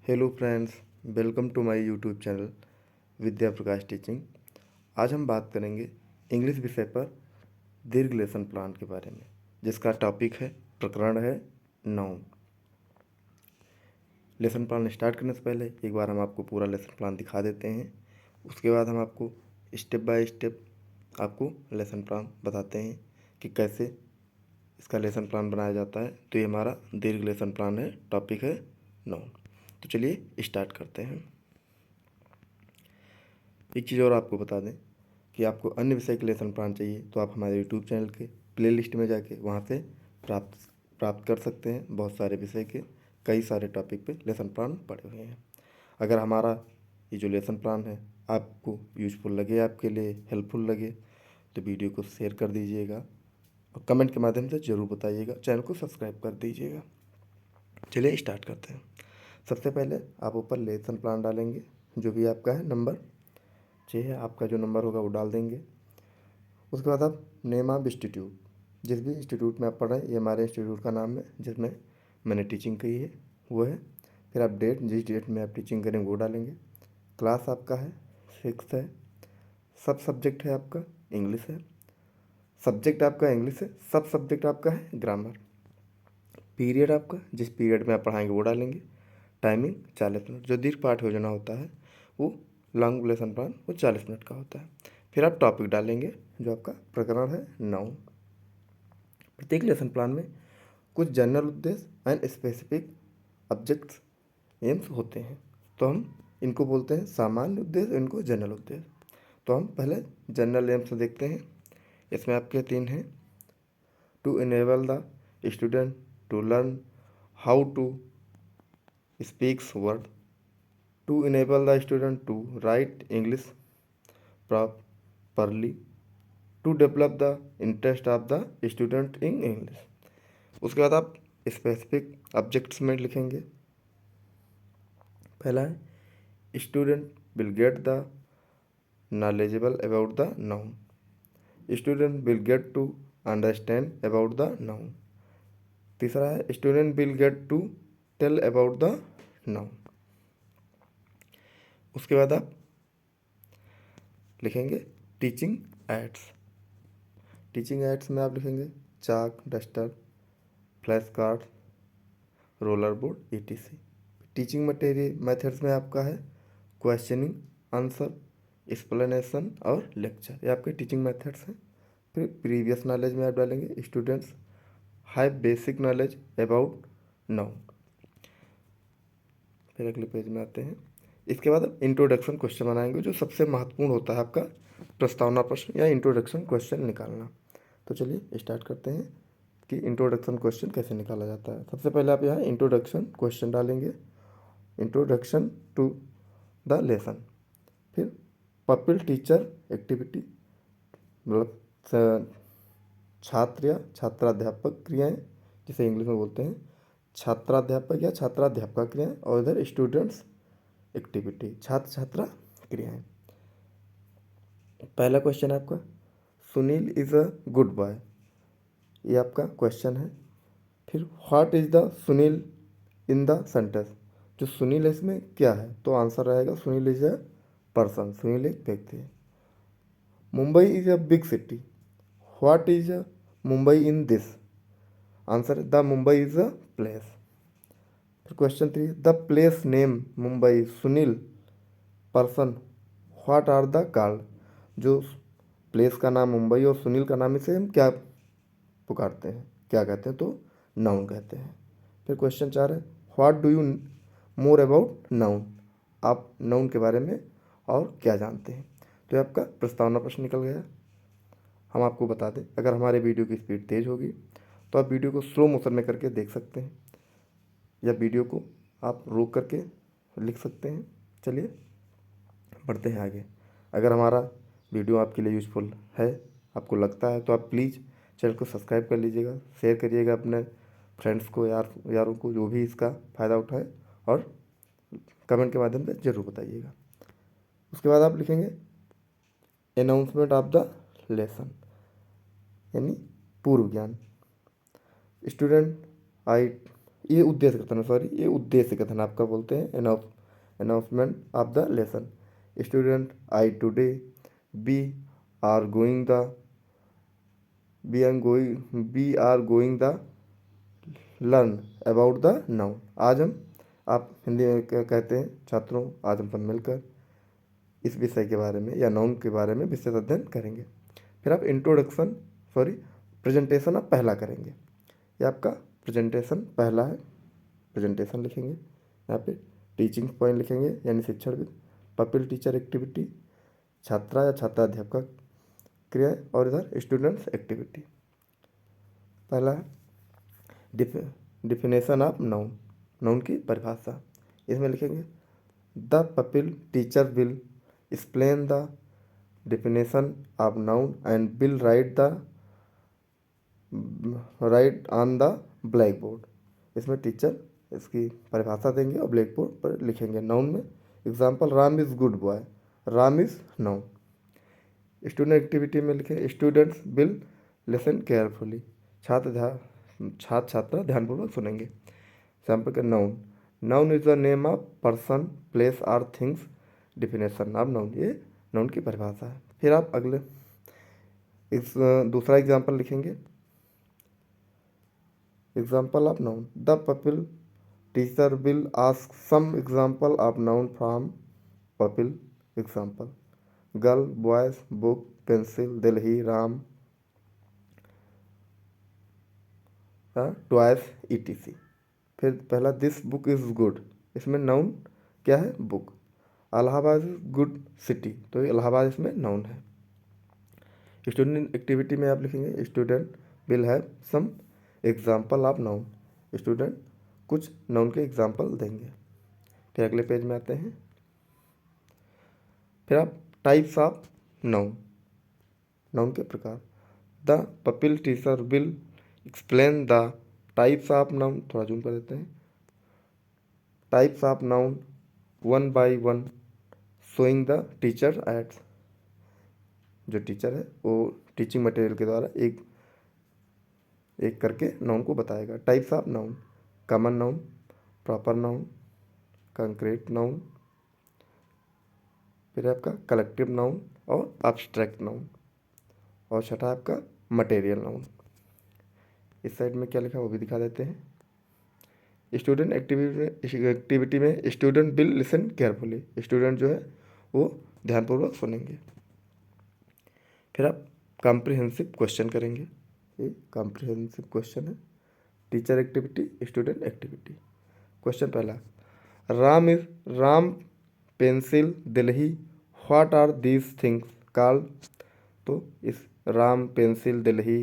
Hello friends, welcome to my YouTube channel Vidya Prakash teaching. आज हम बात करेंगे इंग्लिश विषय पर दीर्घ लेसन प्लान के बारे में, जिसका टॉपिक है प्रकरण है नाउन। लेसन प्लान स्टार्ट करने से पहले एक बार हम आपको पूरा लेसन प्लान दिखा देते हैं। उसके बाद हम आपको स्टेप बाय स्टेप आपको लेसन प्लान बताते हैं कि कैसे इसका लेसन प्लान बनाया जाता है। तो ये हमारा दीर्घ लेसन प्लान है, टॉपिक है नाउन। तो चलिए स्टार्ट करते हैं। एक चीज़ और आपको बता दें कि आपको अन्य विषय के लेसन प्लान चाहिए तो आप हमारे यूट्यूब चैनल के प्लेलिस्ट में जाके वहाँ से प्राप्त कर सकते हैं। बहुत सारे विषय के कई सारे टॉपिक पे लेसन प्लान पड़े हुए हैं। अगर हमारा ये जो लेसन प्लान है आपको यूजफुल लगे, आपके लिए हेल्पफुल लगे, तो वीडियो को शेयर कर दीजिएगा और कमेंट के माध्यम से ज़रूर बताइएगा। चैनल को सब्सक्राइब कर दीजिएगा। चलिए स्टार्ट करते हैं। सबसे पहले आप ऊपर लेसन प्लान डालेंगे, जो भी आपका है नंबर चाहिए, आपका जो नंबर होगा वो डाल देंगे। उसके बाद आप नेम ऑफ इंस्टीट्यूट, जिस भी इंस्टीट्यूट में आप पढ़ रहे हैं, ये हमारे इंस्टीट्यूट का नाम है जिसमें मैंने टीचिंग की है वो है। फिर आप डेट, जिस डेट में आप टीचिंग करेंगे वो डालेंगे। क्लास आपका है 6th है। सब सब्जेक्ट है आपका इंग्लिश है। सब्जेक्ट आपका इंग्लिश है, सब सब्जेक्ट आपका है ग्रामर। पीरियड आपका, जिस पीरियड में आप पढ़ाएंगे वो डालेंगे। Timing 40 minute. जो दीर्घ पाठ योजना होता है वो लॉन्ग लेसन प्लान वो 40 मिनट का होता है। फिर आप टॉपिक डालेंगे जो आपका प्रकरण है नाउन। प्रत्येक लेसन प्लान में कुछ जनरल उद्देश्य एंड स्पेसिफिक ऑब्जेक्ट्स एम्स होते हैं, तो हम इनको बोलते हैं सामान्य उद्देश्य, इनको जनरल उद्देश्य। तो हम पहले जनरल एम्स देखते हैं। इसमें आपके 3 हैं। To enable the student to learn how to speaks word, to enable the student to write English properly, to develop the interest of the student in English। उसके बाद आप स्पेसिफिक ऑब्जेक्ट्स में लिखेंगे। पहला है student will get the knowledgeable about the noun, student will get to understand about the noun। तीसरा है student will get to tell about the noun। उसके बाद आप लिखेंगे टीचिंग एड्स। टीचिंग एड्स में आप लिखेंगे chalk, duster, flash card, roller board etc। Teaching material methods में आपका है क्वेश्चनिंग, आंसर, एक्सप्लेनेशन और लेक्चर। ये आपके टीचिंग मेथड्स हैं। फिर प्रीवियस नॉलेज में आप डालेंगे students have basic knowledge about noun. फिर अगले पेज में आते हैं। इसके बाद आप इंट्रोडक्शन क्वेश्चन बनाएंगे, जो सबसे महत्वपूर्ण होता है आपका प्रस्तावना प्रश्न या इंट्रोडक्शन क्वेश्चन निकालना। तो चलिए स्टार्ट करते हैं कि इंट्रोडक्शन क्वेश्चन कैसे निकाला जाता है। सबसे पहले आप यहाँ इंट्रोडक्शन क्वेश्चन डालेंगे, इंट्रोडक्शन टू द लेसन। फिर पपिल टीचर एक्टिविटी, मतलब छात्र या छात्राध्यापक क्रियाएं, जिसे इंग्लिश में बोलते हैं छात्राध्यापक या छात्राध्यापका क्रियाएं, और इधर स्टूडेंट्स एक्टिविटी, छात्र छात्रा क्रियाएं। पहला क्वेश्चन है आपका Sunil is a good boy, ये आपका क्वेश्चन है। फिर what is the Sunil in the sentence, जो सुनील है इसमें क्या है, तो आंसर रहेगा Sunil is a person, Sunil एक व्यक्ति है। Mumbai is a big city, what is a Mumbai in this, answer the Mumbai is a place. फिर question 3 the place name Mumbai, Sunil, person, what are the called, जो प्लेस का नाम मुंबई और सुनील का नाम, इसे हम क्या पुकारते हैं, क्या कहते हैं, तो नाउन कहते हैं। फिर क्वेश्चन 4 है what do you more about noun, आप नाउन के बारे में और क्या जानते हैं। तो ये आपका प्रस्तावना प्रश्न निकल गया। हम आपको बता दें, अगर हमारे वीडियो की स्पीड तेज़ होगी तो आप वीडियो को स्लो मोशन में करके देख सकते हैं, या वीडियो को आप रोक करके लिख सकते हैं। चलिए बढ़ते हैं आगे। अगर हमारा वीडियो आपके लिए यूज़फुल है, आपको लगता है, तो आप प्लीज़ चैनल को सब्सक्राइब कर लीजिएगा, शेयर करिएगा अपने फ्रेंड्स को, यारों को, जो भी इसका फ़ायदा उठाए, और कमेंट के माध्यम से ज़रूर बताइएगा। उसके बाद आप लिखेंगे अनाउंसमेंट ऑफ द लेसन, यानी पूर्व ज्ञान। स्टूडेंट आई ये उद्देश्य कथन, सॉरी ये उद्देश्य कथन आपका बोलते हैं announcement of the lesson. Student I today we are going the we are going the learn about the noun. आज हम, आप हिंदी में कहते हैं छात्रों, आज हम सब मिलकर इस विषय के बारे में या नाउन के बारे में विशेष अध्ययन करेंगे। फिर आप इंट्रोडक्शन, सॉरी प्रेजेंटेशन आप पहला करेंगे। ये आपका प्रेजेंटेशन पहला है। प्रेजेंटेशन लिखेंगे, यहाँ पे टीचिंग पॉइंट लिखेंगे यानी शिक्षण भी, पपिल टीचर एक्टिविटी छात्रा या छात्राध्यापक क्रिया, और इधर स्टूडेंट्स एक्टिविटी। पहला है डिफिनेशन ऑफ नाउन, नाउन की परिभाषा। इसमें लिखेंगे the pupil teacher will explain the definition of noun and will write on the blackboard। इसमें टीचर इसकी परिभाषा देंगे और ब्लैक बोर्ड पर लिखेंगे। नाउन में example Ram is good boy, Ram is noun. Student activity में लिखें स्टूडेंट्स विल लिसन केयरफुली, छात्रा ध्यानपूर्वक सुनेंगे। एग्जाम्पल का noun, noun is the name of person place or things. Definition of noun, ये नाउन की परिभाषा है। फिर आप अगले इस दूसरा एग्जाम्पल लिखेंगे, example of noun the pupil teacher will ask some example of noun from pupil. Example girl, boys, book, pencil, Delhi, Ram, twice, etc। फिर पहला दिस बुक इज़ गुड, इसमें नाउन क्या है? Book. Allahabad is good city, तो इलाहाबाद इसमें noun है। Student activity में आप लिखेंगे student will have some example of noun, student कुछ नाउन के एग्जाम्पल देंगे। फिर अगले पेज में आते हैं। फिर आप टाइप्स ऑफ नाउन, नाउन के प्रकार। The pupil teacher will explain the types of noun, थोड़ा जूम कर देते हैं। Types of noun one by one showing the teacher aids, जो टीचर है वो टीचिंग मटेरियल के द्वारा एक एक करके नाउन को बताएगा। Types of noun, common noun, proper noun, concrete noun, फिर आपका कलेक्टिव नाउन और एब्स्ट्रैक्ट नाउन, और छठा आपका मटेरियल नाउन। इस साइड में क्या लिखा वो भी दिखा देते हैं। स्टूडेंट एक्टिविटी में student will listen carefully, student जो है वो ध्यानपूर्वक सुनेंगे। फिर आप कॉम्प्रिहेंसिव क्वेश्चन करेंगे, ये कॉम्प्रिहेंसिव क्वेश्चन है। Teacher activity, student activity. Question पहला, Ram pencil Delhi, what are these things called. तो इस राम पेंसिल दिल्ली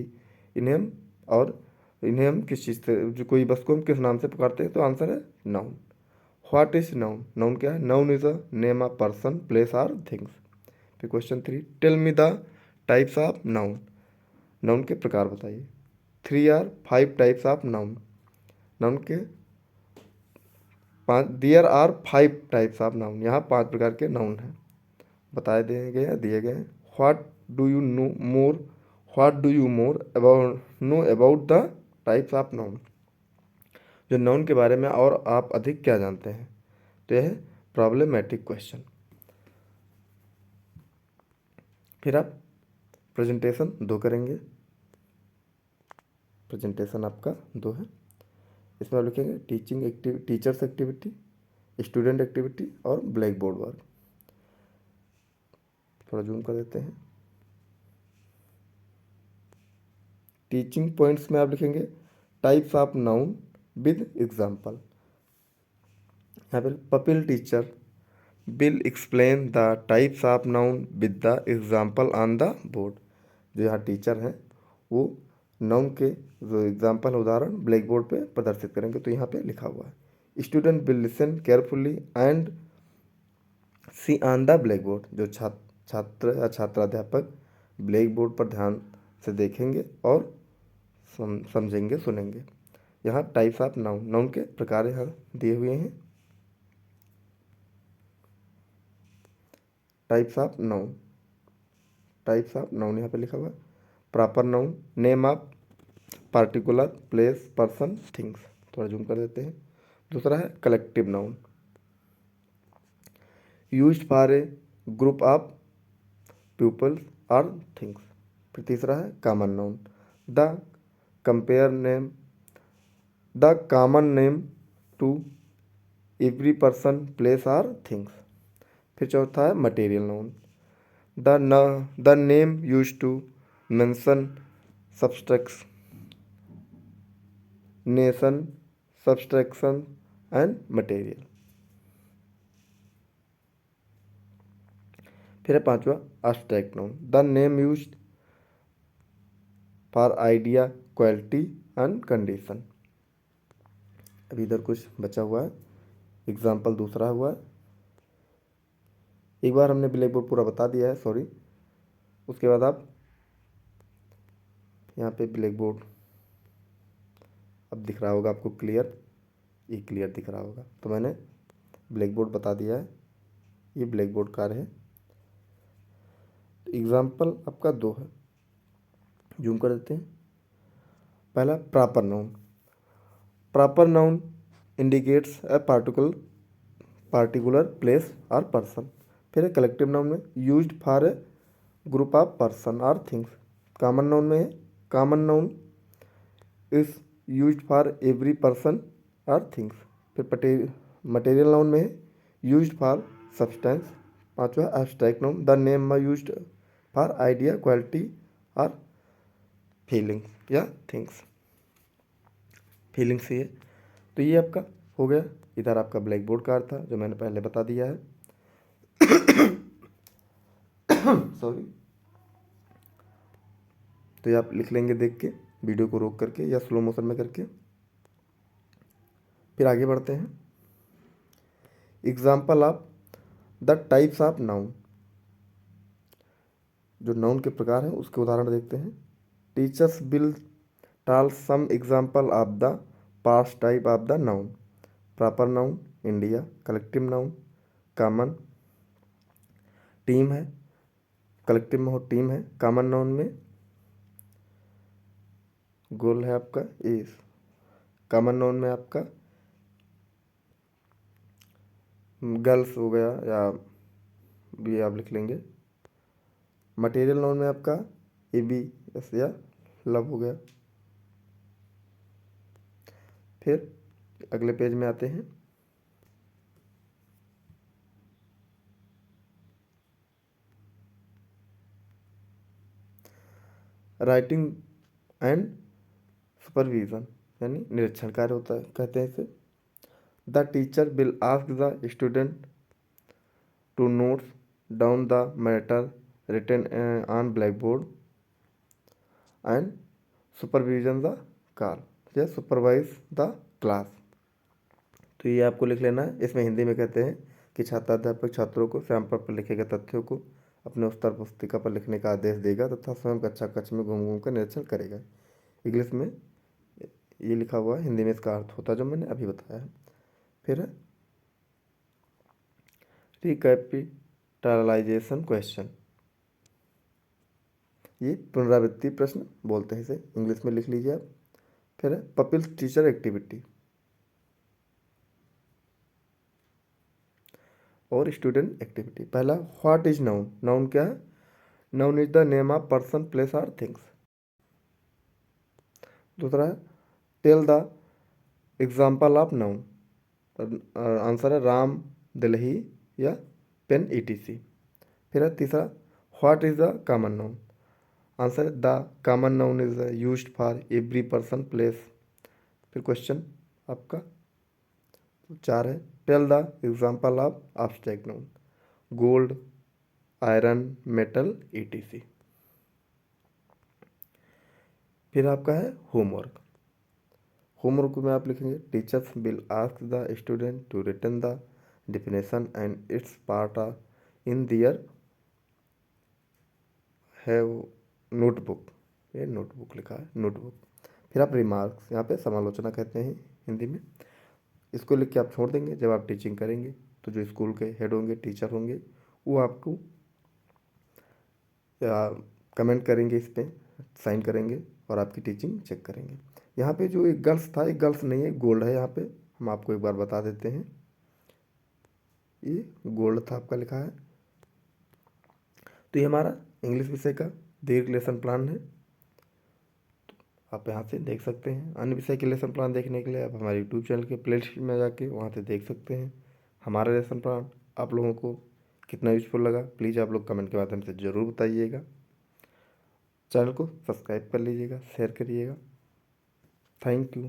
इन्हें हम किस चीज़ से, जो कोई वस्तु को हम किस नाम से पुकारते हैं? तो आंसर है noun. What is noun, noun क्या है? Noun is a name of person place or things. फिर question 3, tell me the types of noun, noun के प्रकार बताइए। 3 are 5 types of noun, noun के 5, there are 5 types of noun, यहाँ 5 प्रकार के नाउन हैं, बताए दिए गए। What do you more about the types of noun, जो नाउन के बारे में और आप अधिक क्या जानते हैं? तो यह है प्रॉब्लमेटिक क्वेश्चन। फिर आप प्रेजेंटेशन 2 करेंगे, प्रेजेंटेशन आपका 2 है। इसमें आप लिखेंगे टीचर्स एक्टिविटी, स्टूडेंट एक्टिविटी और ब्लैक बोर्ड वर्क। थोड़ा जूम कर देते हैं। टीचिंग पॉइंट्स में आप लिखेंगे types of noun with example. यहाँ पर pupil teacher will explain the types of noun with the example on the board. जो यहाँ टीचर हैं वो नाउन के जो एग्जाम्पल उदाहरण ब्लैक बोर्ड पे प्रदर्शित करेंगे। तो यहाँ पे लिखा हुआ है student will listen carefully and see on the black board. जो छात्र या छात्राध्यापक ब्लैक बोर्ड पर ध्यान से देखेंगे और समझेंगे, सुनेंगे। यहाँ टाइप्स ऑफ नाउन, नाउन के प्रकार यहाँ दिए हुए हैं। टाइप्स ऑफ नाउन यहाँ पे लिखा हुआ है। Proper noun, name of particular place person things. थोड़ा जूम कर देते हैं। दूसरा है collective noun, used for a group of people और थिंग्स। फिर तीसरा है common noun, the compare name, the common name to every person place और थिंग्स। फिर चौथा है material noun, the name use to mention subtracts nation subtraction and material. फिर है पांचवा abstract noun, the name used for idea quality and condition. अभी इधर कुछ बचा हुआ है, एग्जाम्पल दूसरा हुआ है। एक बार हमने ब्लैक बोर्ड पूरा बता दिया है, सॉरी। उसके बाद आप यहाँ पे ब्लैक बोर्ड अब दिख रहा होगा आपको क्लियर, ये क्लियर दिख रहा होगा। तो मैंने ब्लैक बोर्ड बता दिया है, ये ब्लैक बोर्ड कार्य है। एग्जाम्पल आपका 2 है, जूम कर देते हैं। पहला proper noun, proper noun indicates a particular place और पर्सन। फिर है कलेक्टिव नाउन में used for a group of person और थिंग्स। कॉमन नाउन में है common noun is used for every person और थिंग्स। फिर मटेरियल नाउन में है यूज्ड फॉर सब्सटेंस। पांचवा abstract noun, the name used for idea quality और फीलिंग्स या थिंग्स। फीलिंग्स ये, तो ये आपका हो गया। इधर आपका ब्लैक बोर्ड कार्ड था जो मैंने पहले बता दिया है। सॉरी। तो ये आप लिख लेंगे देख के, वीडियो को रोक करके या स्लो मोशन में करके। फिर आगे बढ़ते हैं। Example of the types of noun, जो नाउन के प्रकार हैं उसके उदाहरण देखते हैं। Teachers will tell some example of the past type of the noun. Proper noun India, collective noun common, team है, कलेक्टिव में हो टीम है, कॉमन नाउन में गोल है आपका इस, कॉमन नाउन में आपका गर्ल्स हो गया या भी आप लिख लेंगे। मटेरियल नाउन में आपका ए बी एस या लव हो गया। फिर अगले पेज में आते हैं। राइटिंग एंड सुपरविजन यानी निरीक्षण कार्य होता है, कहते हैं इसे। The teacher will ask the student to notes down the matter written on black board and supervision the car या सुपरवाइज द क्लास। तो ये आपको लिख लेना है। इसमें हिंदी में कहते हैं कि छात्राध्यापक छात्रों को स्वयं पर लिखे गए तथ्यों को अपने उत्तर पुस्तिका पर लिखने का आदेश देगा तथा स्वयं कक्षा कक्ष में घूम घूम कर निरीक्षण करेगा। इंग्लिश में ये लिखा हुआ है, हिंदी में इसका अर्थ होता है जो मैंने अभी बताया है। फिर रिकैपिटलाइजेशन क्वेश्चन, ये पुनरावृत्ति प्रश्न बोलते हैं इसे, इंग्लिश में लिख लीजिए आप। फिर पपिल्स टीचर एक्टिविटी और स्टूडेंट एक्टिविटी। पहला व्हाट इज नाउन, नाउन क्या है? Noun is the name of person place और थिंग्स। दूसरा है tell the example of noun, answer है राम, दिल्ली या पेन ETC। फिर है तीसरा what is the common noun, answer है the common noun is used for every person place. फिर क्वेश्चन आपका 4 है tell the example of abstract noun, gold, iron, metal ETC। फिर आपका है होमवर्क। होमवर्क में आप लिखेंगे teachers will ask the student to written the definition and its part in their have notebook, ये नोटबुक लिखा है नोटबुक। फिर आप रिमार्क्स, यहाँ पे समालोचना कहते हैं हिंदी में, इसको लिख के आप छोड़ देंगे। जब आप टीचिंग करेंगे तो जो स्कूल के हेड होंगे, टीचर होंगे, वो आपको कमेंट करेंगे, इस पर साइन करेंगे और आपकी टीचिंग चेक करेंगे। यहाँ पे जो एक गर्ल्स था, एक गर्ल्स नहीं है, गोल्ड है। यहाँ पे हम आपको एक बार बता देते हैं, ये गोल्ड था आपका लिखा है। तो ये हमारा इंग्लिश विषय का दीर्घ लेसन प्लान है। आप यहाँ से देख सकते हैं। अन्य विषय के लेसन प्लान देखने के लिए आप हमारे यूट्यूब चैनल के प्लेलिस्ट में जाके वहाँ से देख सकते हैं। हमारा लेसन प्लान आप लोगों को कितना यूज़फुल लगा, प्लीज़ आप लोग कमेंट के माध्यम से ज़रूर बताइएगा। चैनल को सब्सक्राइब कर लीजिएगा, शेयर करिएगा। Thank you.